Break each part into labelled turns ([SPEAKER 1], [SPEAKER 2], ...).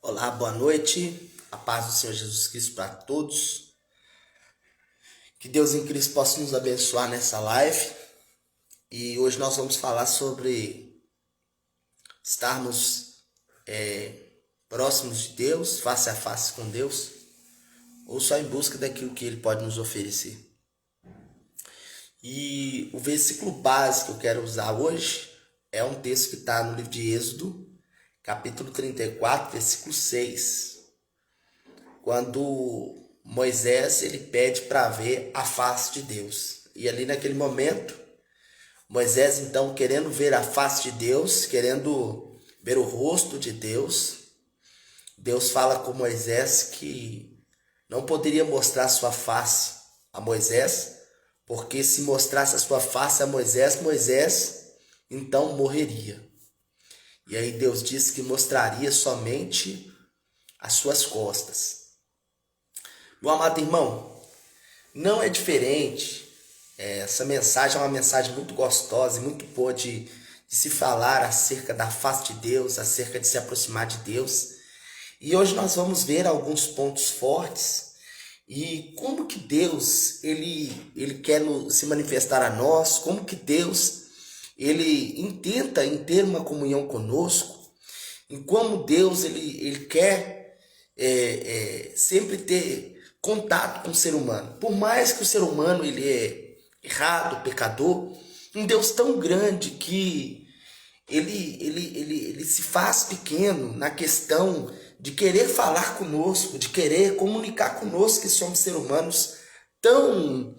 [SPEAKER 1] Olá, boa noite. A paz do Senhor Jesus Cristo para todos. Que Deus em Cristo possa nos abençoar nessa live. E hoje nós vamos falar sobre estarmos próximos de Deus, face a face com Deus, ou só em busca daquilo que Ele pode nos oferecer. E o versículo base que eu quero usar hoje é um texto que está no livro de Êxodo, capítulo 34, versículo 6. Quando Moisés ele pede para ver a face de Deus. E ali naquele momento, Moisés então querendo ver a face de Deus, querendo ver o rosto de Deus, Deus fala com Moisés que não poderia mostrar sua face a Moisés, porque se mostrasse a sua face a Moisés, Moisés então morreria. E aí Deus disse que mostraria somente as suas costas. Meu amado irmão, não é diferente. Essa mensagem é uma mensagem muito gostosa e muito boa de se falar acerca da face de Deus, acerca de se aproximar de Deus. E hoje nós vamos ver alguns pontos fortes e como que Deus ele quer se manifestar a nós, como que Deus ele intenta em ter uma comunhão conosco, em como Deus ele quer sempre ter contato com o ser humano. Por mais que o ser humano ele é errado, pecador, um Deus tão grande que ele se faz pequeno na questão de querer falar conosco, de querer comunicar conosco que somos seres humanos. Então,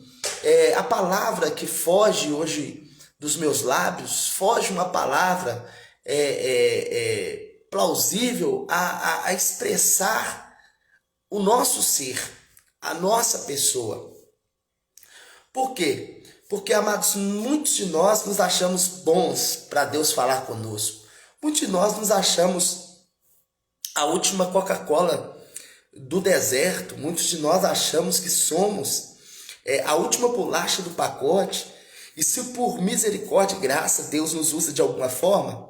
[SPEAKER 1] a palavra que foge hoje dos meus lábios, foge uma palavra plausível a expressar o nosso ser, a nossa pessoa. Por quê? Porque, amados, muitos de nós nos achamos bons para Deus falar conosco. Muitos de nós nos achamos a última Coca-Cola do deserto. Muitos de nós achamos que somos a última bolacha do pacote. E se por misericórdia e graça Deus nos usa de alguma forma,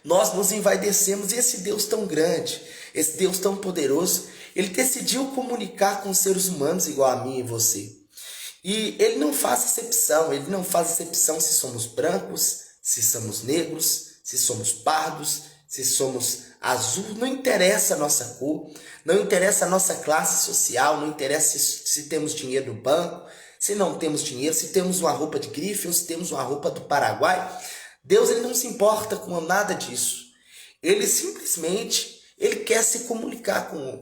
[SPEAKER 1] nós nos envaidecemos. E esse Deus tão grande, esse Deus tão poderoso, Ele decidiu comunicar com os seres humanos igual a mim e você. E Ele não faz acepção, Ele não faz acepção se somos brancos, se somos negros, se somos pardos, se somos azul, não interessa a nossa cor, não interessa a nossa classe social, não interessa se temos dinheiro no banco, se não temos dinheiro, se temos uma roupa de grife ou se temos uma roupa do Paraguai. Deus ele não se importa com nada disso. Ele simplesmente quer se comunicar com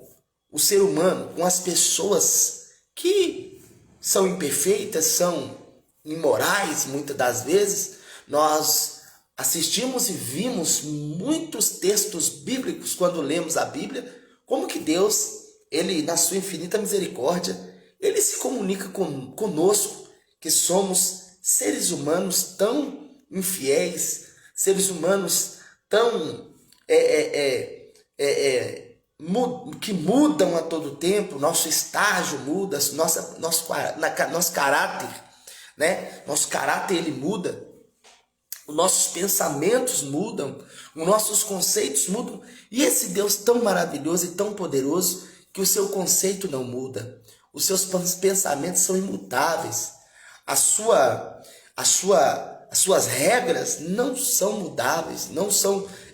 [SPEAKER 1] o ser humano, com as pessoas que são imperfeitas, são imorais. Muitas das vezes nós assistimos e vimos muitos textos bíblicos quando lemos a Bíblia, como que Deus, ele na sua infinita misericórdia, ele se comunica conosco, que somos seres humanos tão infiéis, seres humanos tão que mudam a todo tempo. Nosso estágio muda, nosso caráter, né? Nosso caráter ele muda, os nossos pensamentos mudam, os nossos conceitos mudam. E esse Deus tão maravilhoso e tão poderoso que o seu conceito não muda. Os seus pensamentos são imutáveis. As suas regras não são mudáveis,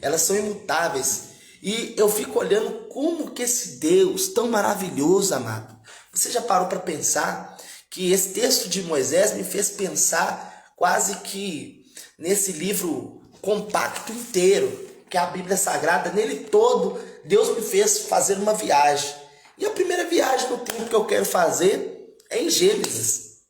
[SPEAKER 1] elas são imutáveis. E eu fico olhando como que esse Deus tão maravilhoso, amado. Você já parou para pensar que esse texto de Moisés me fez pensar quase que nesse livro compacto inteiro, que é a Bíblia Sagrada, nele todo, Deus me fez fazer uma viagem. E a primeira viagem no tempo que eu quero fazer é em Gênesis.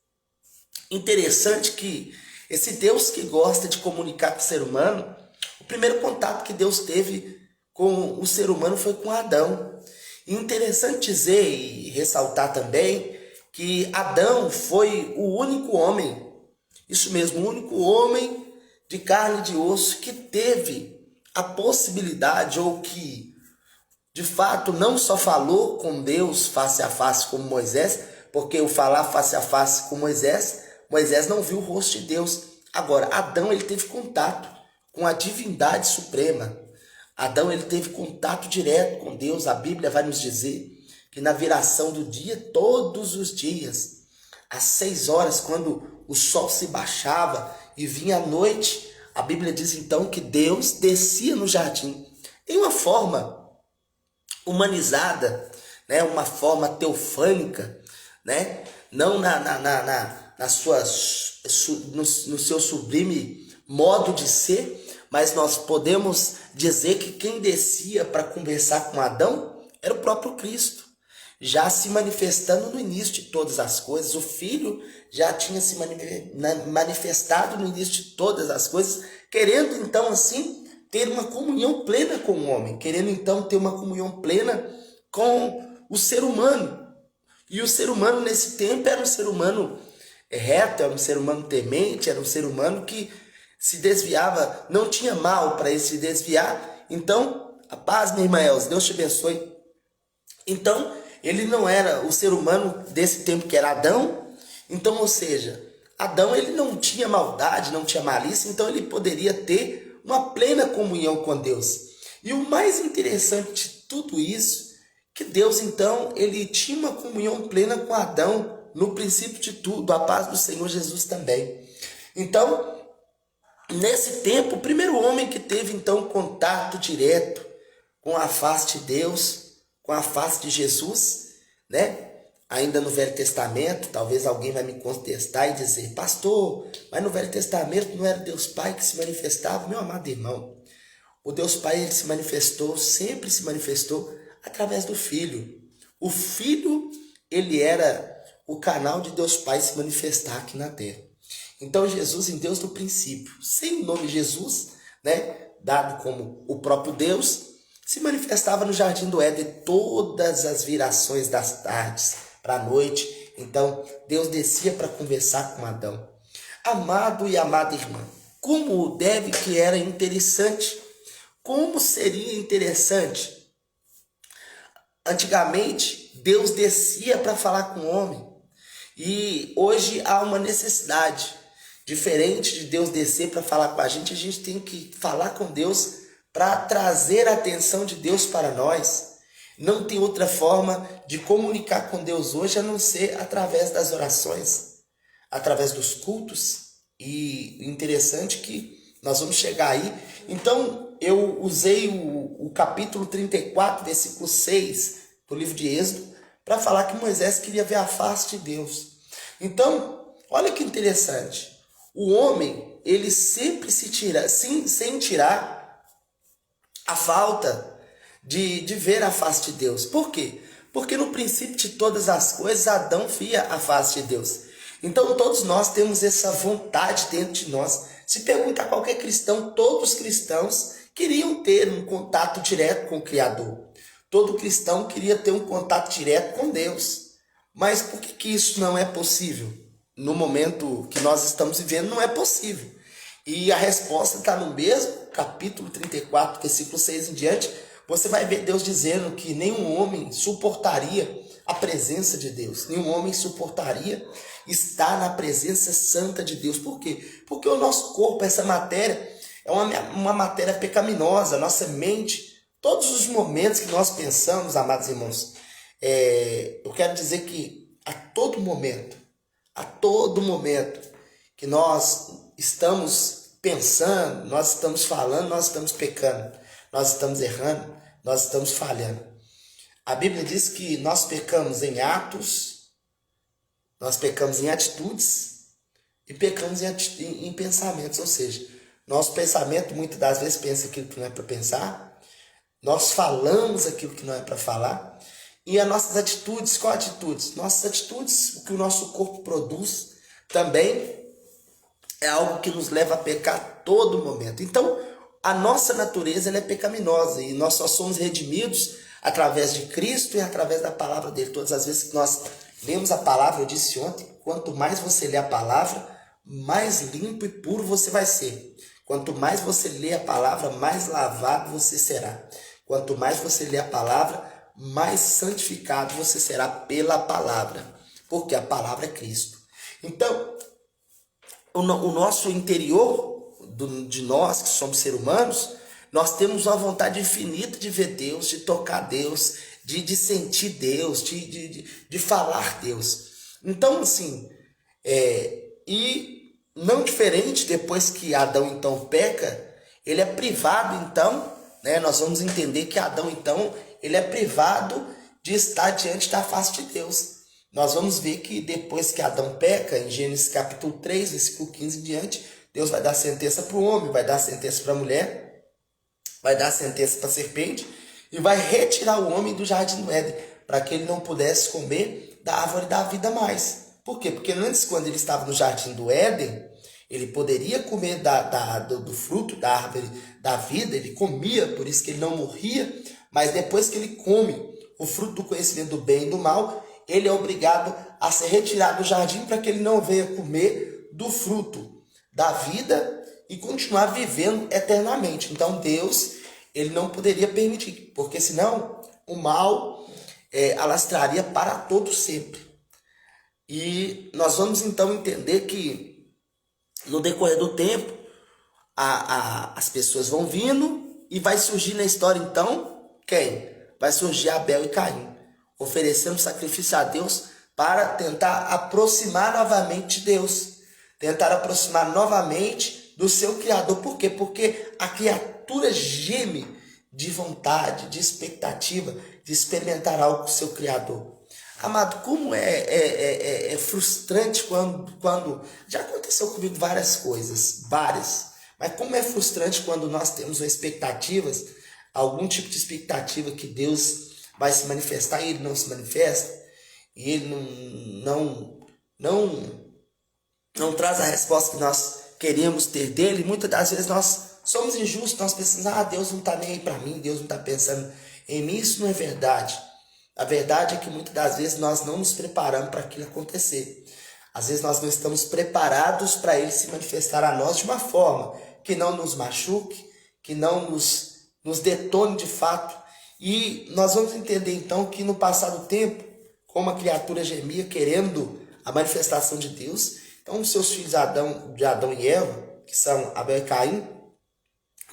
[SPEAKER 1] Interessante que esse Deus que gosta de comunicar com o ser humano, o primeiro contato que Deus teve com o ser humano foi com Adão. E interessante dizer e ressaltar também que Adão foi o único homem, isso mesmo, o único homem de carne e de osso que teve a possibilidade, ou que de fato não só falou com Deus face a face como Moisés, porque o falar face a face com Moisés não viu o rosto de Deus. Agora, Adão ele teve contato com a divindade suprema. Adão ele teve contato direto com Deus. A Bíblia vai nos dizer que na viração do dia, todos os dias, às 6 horas, quando o sol se baixava e vinha a noite, a Bíblia diz então que Deus descia no jardim em uma forma humanizada, né? Uma forma teofânica, né? Não no seu sublime modo de ser, mas nós podemos dizer que quem descia para conversar com Adão era o próprio Cristo, já se manifestando no início de todas as coisas. O Filho já tinha se manifestado no início de todas as coisas, querendo então assim ter uma comunhão plena com o homem, querendo então ter uma comunhão plena com o ser humano. E o ser humano nesse tempo era um ser humano reto, era um ser humano temente, era um ser humano que se desviava, não tinha mal para ele se desviar. Então, a paz, minha irmã Elza, Deus te abençoe. Então, ele não era o ser humano desse tempo que era Adão. Então, ou seja, Adão ele não tinha maldade, não tinha malícia, então ele poderia ter uma plena comunhão com Deus. E o mais interessante de tudo isso, que Deus então, ele tinha uma comunhão plena com Adão, no princípio de tudo, a paz do Senhor Jesus também. Então, nesse tempo, o primeiro homem que teve então contato direto com a face de Deus, com a face de Jesus, né? Ainda no Velho Testamento, talvez alguém vai me contestar e dizer: pastor, mas no Velho Testamento não era Deus Pai que se manifestava? Meu amado irmão, o Deus Pai ele se manifestou, sempre se manifestou através do Filho. O Filho, ele era o canal de Deus Pai se manifestar aqui na terra. Então Jesus em Deus do princípio, sem o nome Jesus, né, dado como o próprio Deus, se manifestava no jardim do Éden todas as virações das tardes para a noite. Então Deus descia para conversar com Adão. Amado e amada irmã, como deve que era interessante, como seria interessante. Antigamente Deus descia para falar com o homem. E hoje há uma necessidade. Diferente de Deus descer para falar com a gente tem que falar com Deus para trazer a atenção de Deus para nós. Não tem outra forma de comunicar com Deus hoje a não ser através das orações, através dos cultos. E interessante que nós vamos chegar aí. Então eu usei o capítulo 34, versículo 6 do livro de Êxodo, para falar que Moisés queria ver a face de Deus. Então, olha que interessante. O homem, ele sempre sem tirar a falta de ver a face de Deus. Por quê? Porque no princípio de todas as coisas, Adão via a face de Deus. Então, todos nós temos essa vontade dentro de nós. Se pergunta a qualquer cristão, todos os cristãos queriam ter um contato direto com o Criador. Todo cristão queria ter um contato direto com Deus. Mas por que isso não é possível? No momento que nós estamos vivendo, não é possível. E a resposta está no mesmo capítulo 34, versículo 6 em diante. Você vai ver Deus dizendo que nenhum homem suportaria a presença de Deus. Nenhum homem suportaria estar na presença santa de Deus. Por quê? Porque o nosso corpo, essa matéria, é uma matéria pecaminosa. Nossa mente, todos os momentos que nós pensamos, amados irmãos, eu quero dizer que a todo momento que nós estamos pensando, nós estamos falando, nós estamos pecando, nós estamos errando, nós estamos falhando. A Bíblia diz que nós pecamos em atos, nós pecamos em atitudes e pecamos em pensamentos. Ou seja, nosso pensamento muitas das vezes pensa aquilo que não é para pensar, nós falamos aquilo que não é para falar. E as nossas atitudes, qual atitudes? Nossas atitudes, o que o nosso corpo produz, também é algo que nos leva a pecar a todo momento. Então, a nossa natureza ela é pecaminosa e nós só somos redimidos através de Cristo e através da palavra dele. Todas as vezes que nós lemos a palavra, eu disse ontem, quanto mais você lê a palavra, mais limpo e puro você vai ser. Quanto mais você lê a palavra, mais lavado você será. Quanto mais você lê a palavra, mais santificado você será pela palavra, porque a palavra é Cristo. Então, o nosso interior, de nós que somos seres humanos, Nós temos uma vontade infinita de ver Deus, de tocar Deus, de sentir Deus, de falar Deus. Então, assim, e não diferente depois que Adão então peca, ele é privado então, né? Nós vamos entender que Adão então, ele é privado de estar diante da face de Deus. Nós vamos ver que depois que Adão peca, em Gênesis capítulo 3, versículo 15 em diante, Deus vai dar sentença para o homem, vai dar sentença para a mulher, vai dar sentença para a serpente e vai retirar o homem do jardim do Éden, para que ele não pudesse comer da árvore da vida mais. Por quê? Porque antes, quando ele estava no jardim do Éden, ele poderia comer do fruto da árvore da vida, ele comia, por isso que ele não morria, mas depois que ele come o fruto do conhecimento do bem e do mal, ele é obrigado a ser retirado do jardim para que ele não venha comer do fruto da vida e continuar vivendo eternamente. Então Deus, ele não poderia permitir, porque senão o mal alastraria para todo sempre. E nós vamos então entender que no decorrer do tempo as pessoas vão vindo e vai surgir na história então quem? Vai surgir Abel e Caim, oferecendo sacrifício a Deus para tentar aproximar novamente de Deus, tentar aproximar novamente do seu Criador. Por quê? Porque a criatura geme de vontade, de expectativa, de experimentar algo com o seu Criador. Amado, como é frustrante quando... Já aconteceu comigo várias coisas, mas como é frustrante quando nós temos expectativas, algum tipo de expectativa que Deus vai se manifestar e ele não se manifesta, e ele não traz a resposta que nós queríamos ter dele. E muitas das vezes nós somos injustos, nós pensamos, Deus não está nem aí para mim, Deus não está pensando em mim. Isso não é verdade. A verdade é que muitas das vezes nós não nos preparamos para aquilo acontecer. Às vezes nós não estamos preparados para ele se manifestar a nós de uma forma que não nos machuque, que não nos detone de fato. E nós vamos entender então que no passar do tempo, como a criatura gemia querendo a manifestação de Deus, então os seus filhos de Adão e Eva, que são Abel e Caim,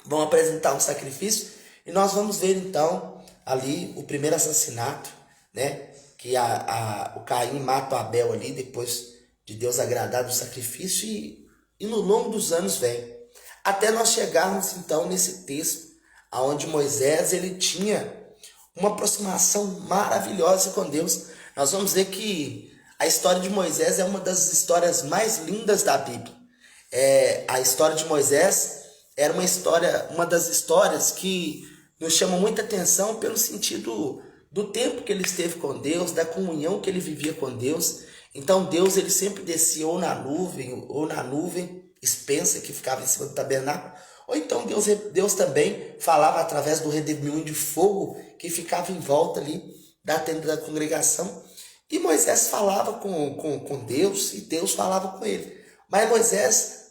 [SPEAKER 1] vão apresentar um sacrifício, e nós vamos ver então ali o primeiro assassinato, né? Que o Caim mata o Abel ali, depois de Deus agradar do sacrifício, e no longo dos anos vem. Até nós chegarmos então nesse texto, onde Moisés ele tinha uma aproximação maravilhosa com Deus. Nós vamos ver que a história de Moisés é uma das histórias mais lindas da Bíblia. A história de Moisés era uma das histórias que nos chama muita atenção pelo sentido do tempo que ele esteve com Deus, da comunhão que ele vivia com Deus. Então Deus ele sempre descia ou na nuvem espessa que ficava em cima do tabernáculo, ou então Deus também falava através do redemoinho de fogo que ficava em volta ali da tenda da congregação. E Moisés falava com Deus e Deus falava com ele. Mas Moisés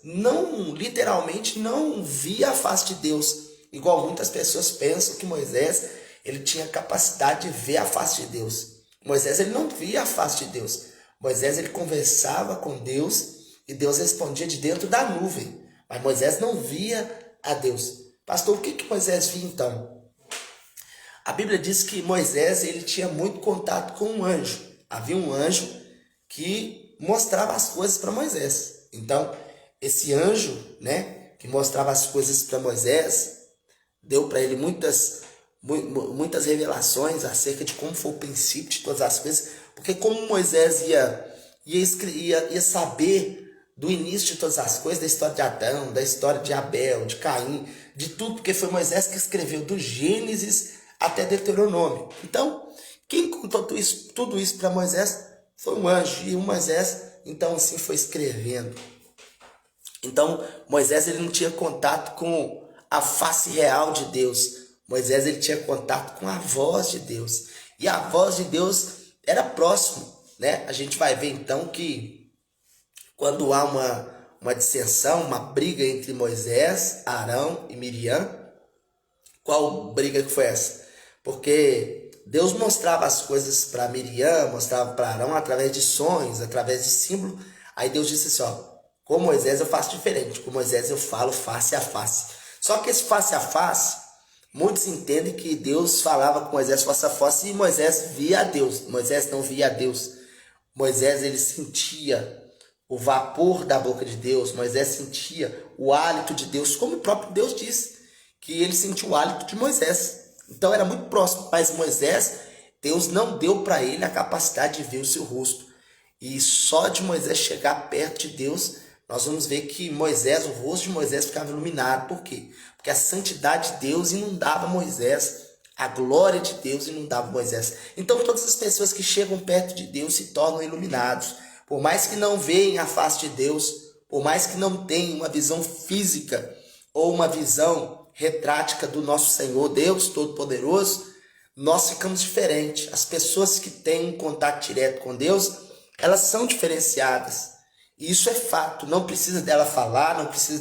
[SPEAKER 1] literalmente não via a face de Deus, igual muitas pessoas pensam que Moisés ele tinha capacidade de ver a face de Deus. Moisés ele não via a face de Deus. Moisés ele conversava com Deus e Deus respondia de dentro da nuvem. Mas Moisés não via a Deus. Pastor, o que Moisés via então? A Bíblia diz que Moisés ele tinha muito contato com um anjo. Havia um anjo que mostrava as coisas para Moisés. Então, esse anjo, né, que mostrava as coisas para Moisés, deu para ele muitas revelações acerca de como foi o princípio de todas as coisas. Porque como Moisés ia saber do início de todas as coisas, da história de Adão, da história de Abel, de Caim, de tudo, porque foi Moisés que escreveu do Gênesis até Deuteronômio. Então, quem contou tudo isso para Moisés foi um anjo, e o Moisés, então, assim, foi escrevendo. Então, Moisés ele não tinha contato com a face real de Deus. Moisés ele tinha contato com a voz de Deus. E a voz de Deus era próximo, né? A gente vai ver, então, que quando há uma dissensão, uma briga entre Moisés, Arão e Miriam, qual briga que foi essa? Porque Deus mostrava as coisas para Miriam, mostrava para Arão através de sonhos, através de símbolo. Aí Deus disse assim, com Moisés eu faço diferente, com Moisés eu falo face a face. Só que esse face a face Muitos entendem que Deus falava com Moisés face a face e Moisés via a Deus. Moisés não via a Deus. Moisés ele sentia o vapor da boca de Deus. Moisés sentia o hálito de Deus, como o próprio Deus disse, que ele sentiu o hálito de Moisés. Então era muito próximo, mas Moisés, Deus não deu para ele a capacidade de ver o seu rosto. E só de Moisés chegar perto de Deus, nós vamos ver que Moisés, o rosto de Moisés ficava iluminado. Por quê? Porque a santidade de Deus inundava Moisés, a glória de Deus inundava Moisés. Então todas as pessoas que chegam perto de Deus se tornam iluminados. Por mais que não vejam a face de Deus, por mais que não tenham uma visão física ou uma visão retrática do nosso Senhor, Deus Todo-Poderoso, nós ficamos diferentes. As pessoas que têm um contato direto com Deus, elas são diferenciadas. E isso é fato. Não precisa dela falar, não precisa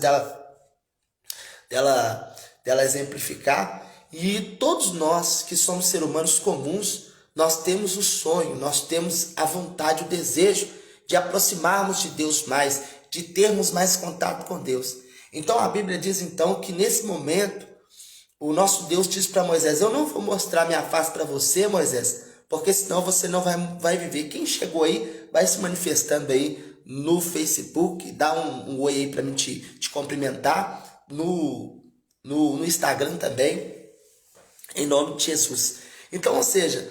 [SPEAKER 1] dela exemplificar. E todos nós que somos seres humanos comuns, nós temos o sonho, nós temos a vontade, o desejo de aproximarmos de Deus mais, de termos mais contato com Deus. Então a Bíblia diz então que nesse momento o nosso Deus diz para Moisés: eu não vou mostrar minha face para você, Moisés, porque senão você não vai viver. Quem chegou aí vai se manifestando aí no Facebook, dá um oi aí para mim te cumprimentar, no Instagram também, em nome de Jesus. Então, ou seja,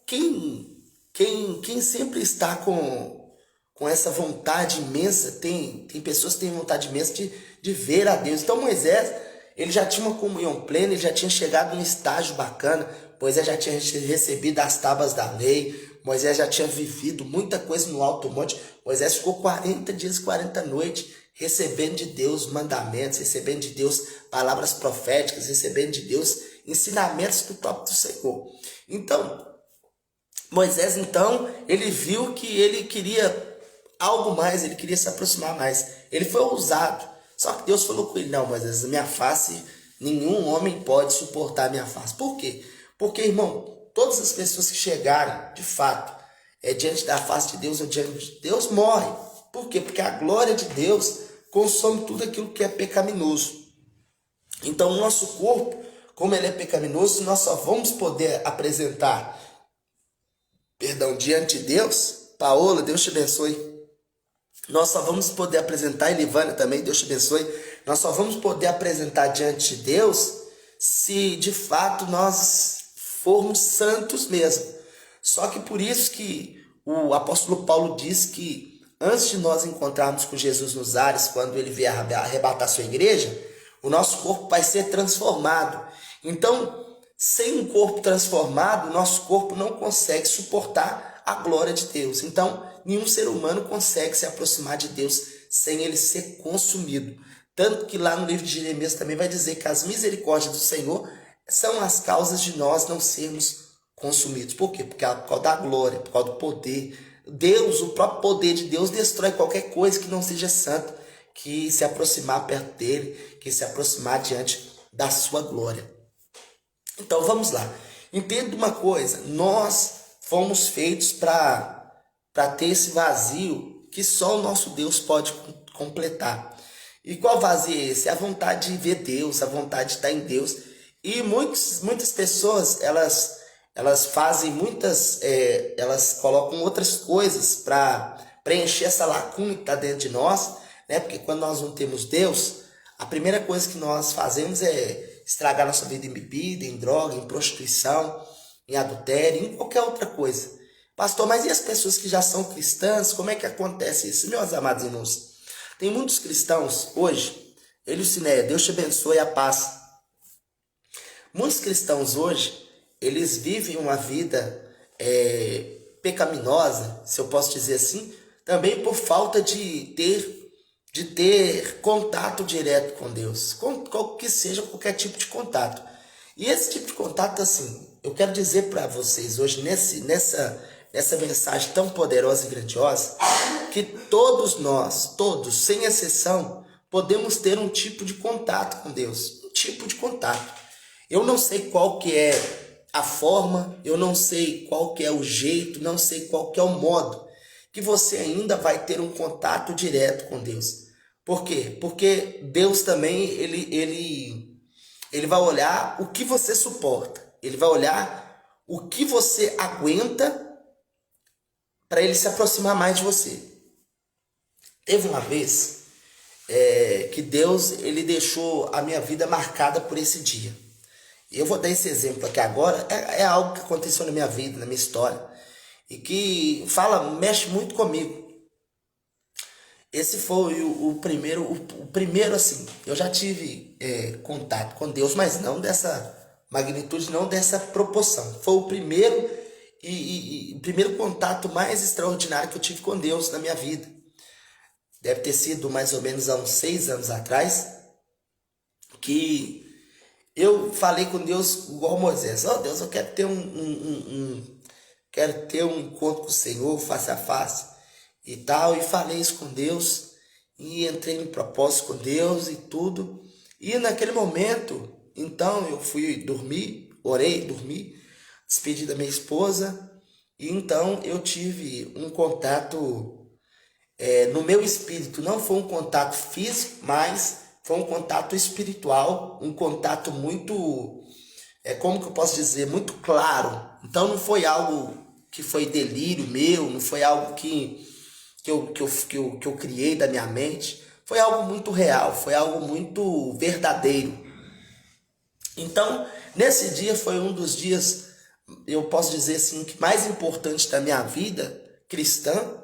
[SPEAKER 1] quem sempre está com essa vontade imensa, tem pessoas que têm vontade imensa de ver a Deus. Então Moisés, ele já tinha uma comunhão plena, ele já tinha chegado num estágio bacana, Moisés já tinha recebido as tábuas da lei, Moisés já tinha vivido muita coisa no alto monte. Moisés ficou 40 dias e 40 noites recebendo de Deus mandamentos, recebendo de Deus palavras proféticas, recebendo de Deus ensinamentos do próprio Senhor. Então, Moisés, então, ele viu que ele queria algo mais, ele queria se aproximar mais. Ele foi ousado. Só que Deus falou com ele: não, Moisés, minha face, nenhum homem pode suportar a minha face. Por quê? Porque, irmão, todas as pessoas que chegarem, de fato, diante da face de Deus ou diante de Deus, morrem. Por quê? Porque a glória de Deus consome tudo aquilo que é pecaminoso. Então, o nosso corpo, como ele é pecaminoso, nós só vamos poder apresentar diante de Deus. Paola, Deus te abençoe. Nós só vamos poder apresentar, e Livânia também, Deus te abençoe. Nós só vamos poder apresentar diante de Deus se de fato nós formos santos mesmo. Só que por isso que o apóstolo Paulo diz que antes de nós encontrarmos com Jesus nos ares, quando ele vier arrebatar sua igreja, o nosso corpo vai ser transformado. Então, sem um corpo transformado, nosso corpo não consegue suportar a glória de Deus. Então, nenhum ser humano consegue se aproximar de Deus sem ele ser consumido. Tanto que lá no livro de Jeremias também vai dizer que as misericórdias do Senhor são as causas de nós não sermos consumidos. Por quê? Porque por causa da glória, por causa do poder. Deus, o próprio poder de Deus destrói qualquer coisa que não seja santa, que se aproximar perto dele, que se aproximar diante da sua glória. Então vamos lá. Entenda uma coisa, nós fomos feitos para ter esse vazio que só o nosso Deus pode completar. E qual vazio é esse? É a vontade de ver Deus, a vontade de estar em Deus. E muitas pessoas, elas fazem elas colocam outras coisas para preencher essa lacuna que está dentro de nós, né? Porque quando nós não temos Deus, a primeira coisa que nós fazemos é estragar nossa vida em bebida, em droga, em prostituição, em adultério, em qualquer outra coisa. Pastor, mas e as pessoas que já são cristãs, como é que acontece isso? Meus amados irmãos, tem muitos cristãos hoje, Elicinéia, Deus te abençoe, a paz. Muitos cristãos hoje, eles vivem uma vida pecaminosa, se eu posso dizer assim, também por falta de ter contato direto com Deus, que seja qualquer tipo de contato. E esse tipo de contato, assim, eu quero dizer para vocês hoje, nessa mensagem tão poderosa e grandiosa, que todos nós, todos, sem exceção, podemos ter um tipo de contato com Deus, um tipo de contato. Eu não sei qual que é a forma, eu não sei qual que é o jeito, não sei qual que é o modo que você ainda vai ter um contato direto com Deus. Por quê? Porque Deus também, ele Ele vai olhar o que você suporta. Ele vai olhar o que você aguenta para ele se aproximar mais de você. Teve uma vez que Deus ele deixou a minha vida marcada por esse dia. Eu vou dar esse exemplo aqui agora. É algo que aconteceu na minha vida, na minha história, e que mexe muito comigo. Esse foi o primeiro assim. Eu já tive contato com Deus, mas não dessa magnitude, não dessa proporção. Foi o primeiro o primeiro contato mais extraordinário que eu tive com Deus na minha vida. Deve ter sido mais ou menos há uns 6 anos atrás, que eu falei com Deus igual Moisés. Oh Deus, eu quero ter quero ter um encontro com o Senhor face a face e tal. E falei isso com Deus e entrei em propósito com Deus e tudo. E naquele momento, então eu fui dormir, orei, dormi, despedi da minha esposa. E então eu tive um contato no meu espírito. Não foi um contato físico, mas foi um contato espiritual, um contato muito, como que eu posso dizer, muito claro. Então não foi algo que foi delírio meu, não foi algo que eu criei da minha mente. Foi algo muito real, foi algo muito verdadeiro. Então, nesse dia foi um dos dias, eu posso dizer assim, que mais importante da minha vida cristã,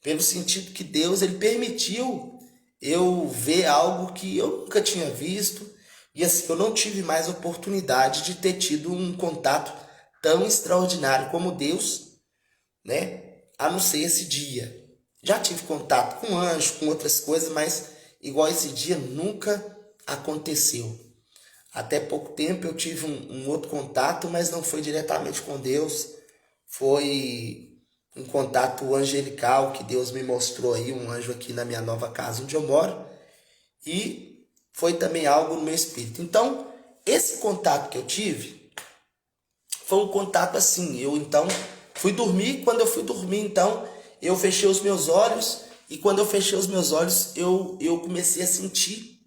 [SPEAKER 1] pelo sentido que Deus ele permitiu eu ver algo que eu nunca tinha visto, e assim, eu não tive mais oportunidade de ter tido um contato tão extraordinário como Deus, né? A não ser esse dia. Já tive contato com anjo, com outras coisas, mas igual esse dia nunca aconteceu. Até pouco tempo eu tive um outro contato, mas não foi diretamente com Deus. Foi um contato angelical que Deus me mostrou aí, um anjo aqui na minha nova casa onde eu moro. E foi também algo no meu espírito. Então, esse contato que eu tive foi um contato assim. Eu então fui dormir. Quando eu fui dormir, então, eu fechei os meus olhos. E quando eu fechei os meus olhos, eu comecei a sentir.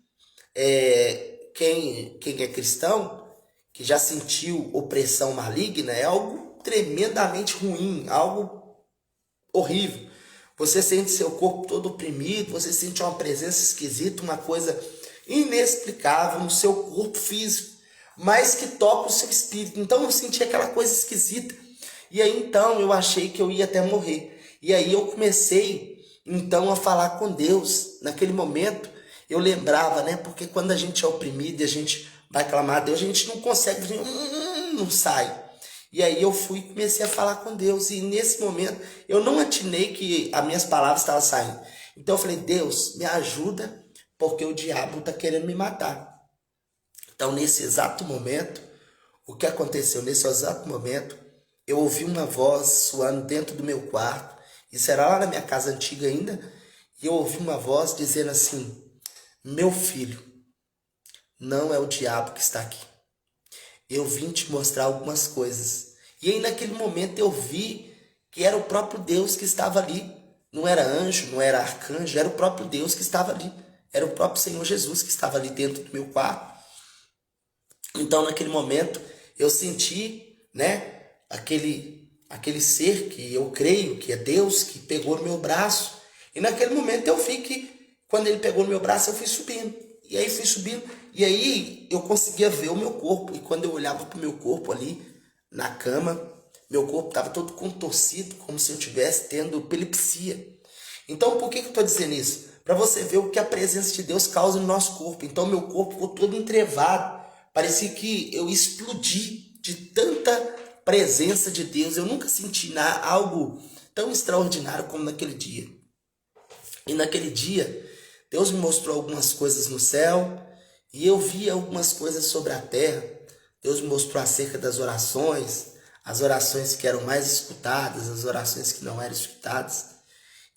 [SPEAKER 1] Quem é cristão, que já sentiu opressão maligna, é algo tremendamente ruim, algo horrível. Você sente seu corpo todo oprimido, você sente uma presença esquisita, uma coisa inexplicável no seu corpo físico, mas que toca o seu espírito. Então eu senti aquela coisa esquisita. E aí então eu achei que eu ia até morrer. E aí eu comecei então a falar com Deus. Naquele momento eu lembrava, né? Porque quando a gente é oprimido e a gente vai clamar a Deus, a gente não consegue, não sai. E aí eu fui e comecei a falar com Deus. E nesse momento eu não atinei que as minhas palavras estavam saindo. Então eu falei, Deus, me ajuda, porque o diabo está querendo me matar. Então nesse exato momento, o que aconteceu? Nesse exato momento, eu ouvi uma voz soando dentro do meu quarto. Isso era lá na minha casa antiga ainda. E eu ouvi uma voz dizendo assim, meu filho, não é o diabo que está aqui. Eu vim te mostrar algumas coisas. E aí naquele momento eu vi que era o próprio Deus que estava ali. Não era anjo, não era arcanjo, era o próprio Deus que estava ali. Era o próprio Senhor Jesus que estava ali dentro do meu quarto. Então naquele momento eu senti, né, aquele ser que eu creio que é Deus, que pegou no meu braço. E naquele momento eu vi que quando ele pegou no meu braço eu fui subindo. E aí fui subindo, e aí eu conseguia ver o meu corpo. E quando eu olhava para o meu corpo ali, na cama, meu corpo estava todo contorcido, como se eu estivesse tendo epilepsia. Então por que eu estou dizendo isso? Para você ver o que a presença de Deus causa no nosso corpo. Então meu corpo ficou todo entrevado. Parecia que eu explodi de tanta presença de Deus. Eu nunca senti algo tão extraordinário como naquele dia. E naquele dia, Deus me mostrou algumas coisas no céu e eu vi algumas coisas sobre a terra. Deus me mostrou acerca das orações, as orações que eram mais escutadas, as orações que não eram escutadas.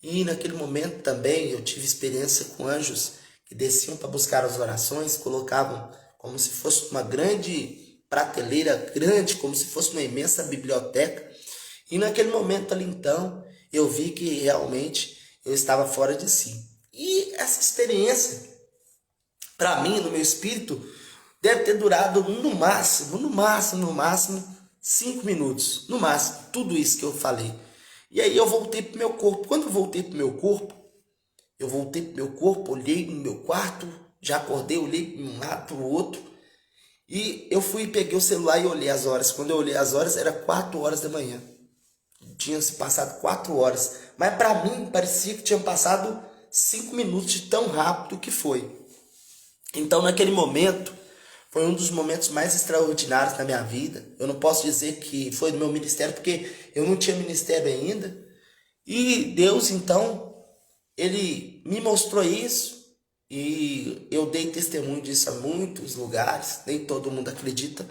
[SPEAKER 1] E naquele momento também eu tive experiência com anjos que desciam para buscar as orações, colocavam como se fosse uma grande prateleira, grande, como se fosse uma imensa biblioteca. E naquele momento ali então, eu vi que realmente eu estava fora de si. E essa experiência, para mim, no meu espírito, Deve ter durado no máximo 5 minutos, no máximo, tudo isso que eu falei. E aí eu voltei pro meu corpo. Quando eu voltei pro meu corpo, olhei no meu quarto, já acordei, olhei para um lado, para o outro, e eu fui, peguei o celular e olhei as horas. Quando eu olhei as horas, era 4 horas da manhã. Tinha se passado 4 horas, mas para mim parecia que tinham passado 5 minutos de tão rápido que foi. Então, naquele momento, foi um dos momentos mais extraordinários da minha vida. Eu não posso dizer que foi do meu ministério, porque eu não tinha ministério ainda. E Deus, então, Ele me mostrou isso. E eu dei testemunho disso a muitos lugares. Nem todo mundo acredita.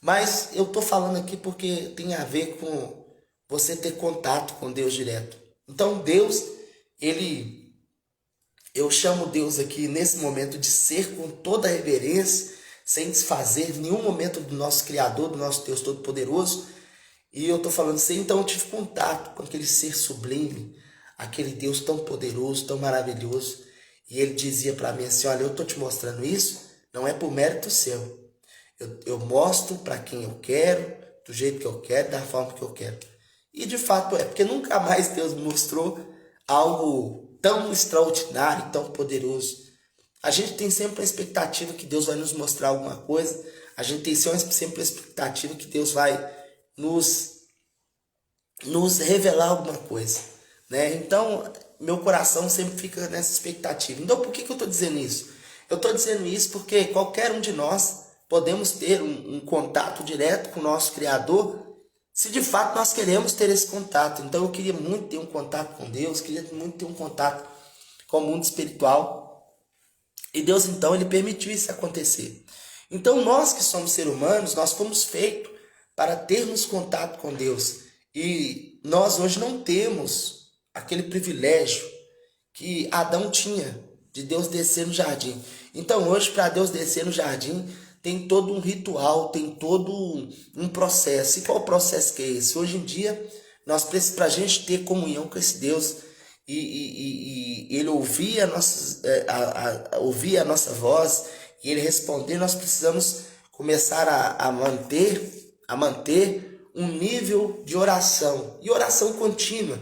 [SPEAKER 1] Mas eu estou falando aqui porque tem a ver com você ter contato com Deus direto. Então, Deus, eu chamo Deus aqui nesse momento de ser com toda a reverência, sem desfazer nenhum momento do nosso Criador, do nosso Deus Todo-Poderoso. E eu estou falando assim, então eu tive contato com aquele ser sublime, aquele Deus tão poderoso, tão maravilhoso. E ele dizia para mim assim, olha, eu estou te mostrando isso, não é por mérito seu. Eu mostro para quem eu quero, do jeito que eu quero, da forma que eu quero. E de fato é, porque nunca mais Deus me mostrou algo tão extraordinário, tão poderoso. A gente tem sempre a expectativa que Deus vai nos mostrar alguma coisa. A gente tem sempre a expectativa que Deus vai nos revelar alguma coisa, né? Então, meu coração sempre fica nessa expectativa. Então, por que eu estou dizendo isso? Eu estou dizendo isso porque qualquer um de nós podemos ter um contato direto com o nosso Criador, se de fato nós queremos ter esse contato. Então, eu queria muito ter um contato com Deus, queria muito ter um contato com o mundo espiritual. E Deus, então, Ele permitiu isso acontecer. Então, nós que somos seres humanos, nós fomos feitos para termos contato com Deus. E nós hoje não temos aquele privilégio que Adão tinha, de Deus descer no jardim. Então, hoje, para Deus descer no jardim, tem todo um ritual, tem todo um processo. E qual processo que é esse? Hoje em dia, para a gente ter comunhão com esse Deus, e ele ouvir ouvir a nossa voz e ele responder, nós precisamos começar a manter um nível de oração, e oração contínua.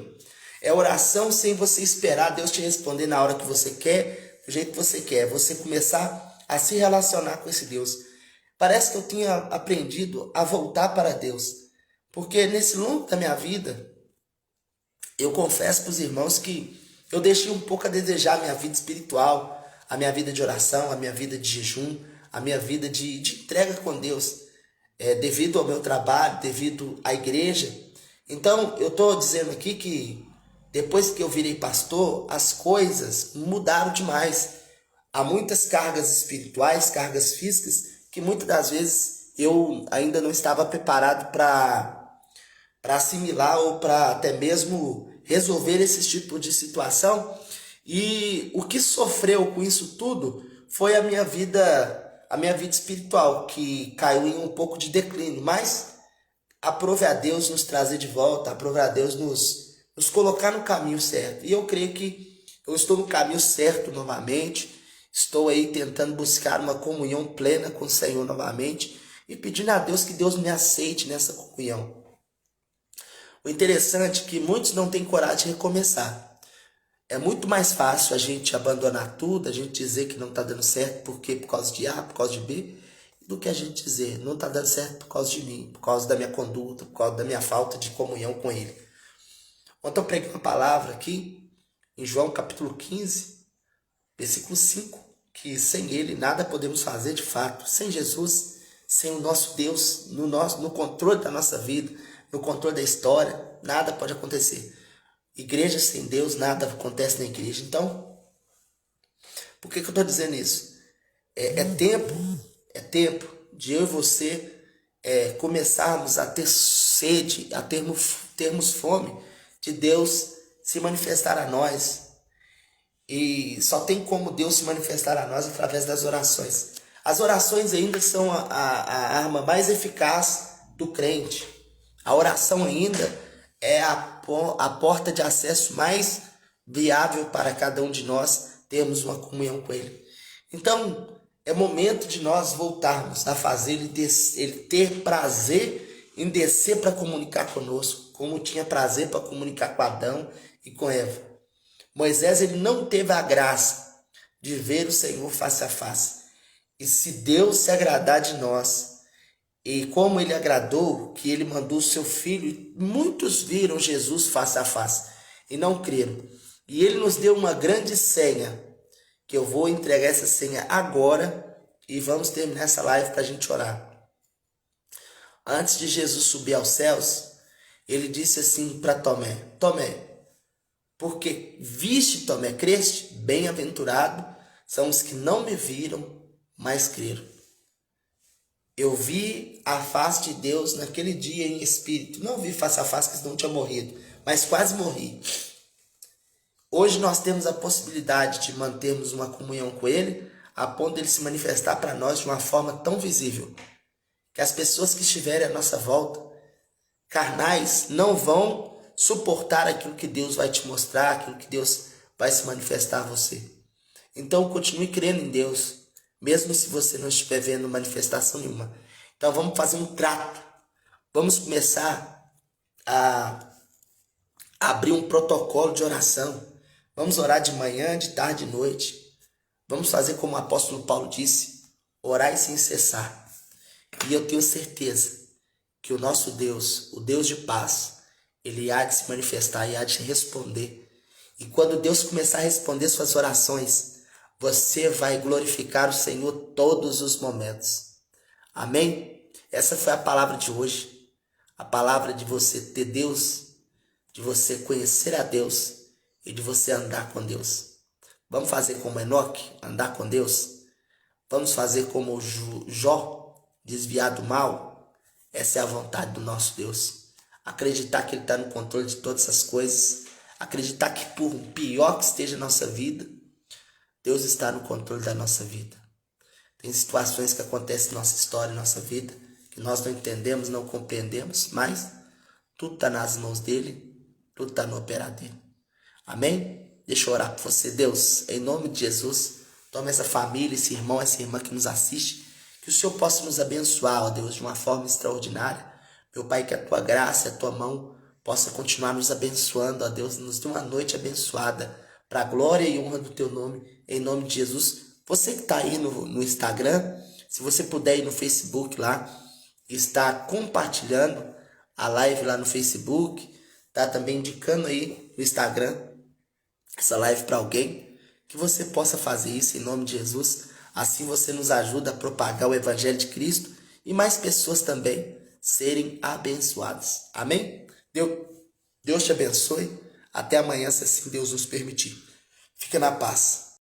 [SPEAKER 1] É oração sem você esperar Deus te responder na hora que você quer, do jeito que você quer. Você começar a se relacionar com esse Deus. Parece que eu tinha aprendido a voltar para Deus, porque nesse longo da minha vida, eu confesso para os irmãos que eu deixei um pouco a desejar a minha vida espiritual, a minha vida de oração, a minha vida de jejum, a minha vida de entrega com Deus, devido ao meu trabalho, devido à igreja. Então, eu estou dizendo aqui que depois que eu virei pastor, as coisas mudaram demais. Há muitas cargas espirituais, cargas físicas, que muitas das vezes eu ainda não estava preparado para assimilar ou para até mesmo resolver esse tipo de situação. E o que sofreu com isso tudo foi a minha vida espiritual, que caiu em um pouco de declínio. Mas aprove a Deus nos trazer de volta, aprove a Deus nos colocar no caminho certo. E eu creio que eu estou no caminho certo novamente. Estou aí tentando buscar uma comunhão plena com o Senhor novamente e pedindo a Deus que Deus me aceite nessa comunhão. O interessante é que muitos não têm coragem de recomeçar. É muito mais fácil a gente abandonar tudo, a gente dizer que não está dando certo por causa de A, por causa de B, do que a gente dizer não está dando certo por causa de mim, por causa da minha conduta, por causa da minha falta de comunhão com Ele. Ontem eu preguei uma palavra aqui, em João capítulo 15, versículo 5, que sem Ele nada podemos fazer de fato. Sem Jesus, sem o nosso Deus no controle da nossa vida, no controle da história, nada pode acontecer. Igreja sem Deus, nada acontece na igreja. Então, por que eu estou dizendo isso? É tempo de eu e você começarmos a ter sede, a termos fome de Deus se manifestar a nós. E só tem como Deus se manifestar a nós através das orações. As orações ainda são a arma mais eficaz do crente. A oração ainda é a porta de acesso mais viável para cada um de nós termos uma comunhão com Ele. Então, É momento de nós voltarmos a fazer ele ter prazer em descer para comunicar conosco, como tinha prazer para comunicar com Adão e com Eva. Moisés, ele não teve a graça de ver o Senhor face a face. E se Deus se agradar de nós, e como ele agradou, que ele mandou o seu filho, muitos viram Jesus face a face e não creram. E ele nos deu uma grande senha, que eu vou entregar essa senha agora e vamos terminar essa live para a gente orar. Antes de Jesus subir aos céus, ele disse assim para Tomé: Tomé, porque viste, Tomé, creste? Bem-aventurado são os que não me viram, mas creram. Eu vi a face de Deus naquele dia em espírito. Não vi face a face, que senão tinha morrido, mas quase morri. Hoje nós temos a possibilidade de mantermos uma comunhão com Ele, a ponto de Ele se manifestar para nós de uma forma tão visível, que as pessoas que estiverem à nossa volta, carnais, não vão suportar aquilo que Deus vai te mostrar, aquilo que Deus vai se manifestar a você. Então continue crendo em Deus, mesmo se você não estiver vendo manifestação nenhuma. Então vamos fazer um trato. Vamos começar a abrir um protocolo de oração. Vamos orar de manhã, de tarde, de noite. Vamos fazer como o apóstolo Paulo disse: orar sem cessar. E eu tenho certeza que o nosso Deus, o Deus de paz, Ele há de se manifestar e há de responder. E quando Deus começar a responder suas orações, você vai glorificar o Senhor todos os momentos. Amém? Essa foi a palavra de hoje. A palavra de você ter Deus, de você conhecer a Deus e de você andar com Deus. Vamos fazer como Enoque, andar com Deus? Vamos fazer como Jó, desviar do mal? Essa é a vontade do nosso Deus. Acreditar que Ele está no controle de todas essas coisas. Acreditar que por pior que esteja a nossa vida, Deus está no controle da nossa vida. Tem situações que acontecem na nossa história, na nossa vida, que nós não entendemos, não compreendemos, mas tudo está nas mãos dEle, tudo está no operar dEle. Amém? Deixa eu orar por você. Deus, em nome de Jesus, toma essa família, esse irmão, essa irmã que nos assiste, que o Senhor possa nos abençoar, ó Deus, de uma forma extraordinária. Meu Pai, que a Tua graça e a Tua mão possa continuar nos abençoando, ó Deus, nos dê uma noite abençoada, para a glória e honra do Teu nome, em nome de Jesus. Você que está aí no Instagram, se você puder ir no Facebook lá, está compartilhando a live lá no Facebook, tá também indicando aí no Instagram essa live para alguém, que você possa fazer isso em nome de Jesus. Assim você nos ajuda a propagar o Evangelho de Cristo e mais pessoas também serem abençoadas. Amém? Deus te abençoe. Até amanhã, se assim Deus nos permitir. Fica na paz.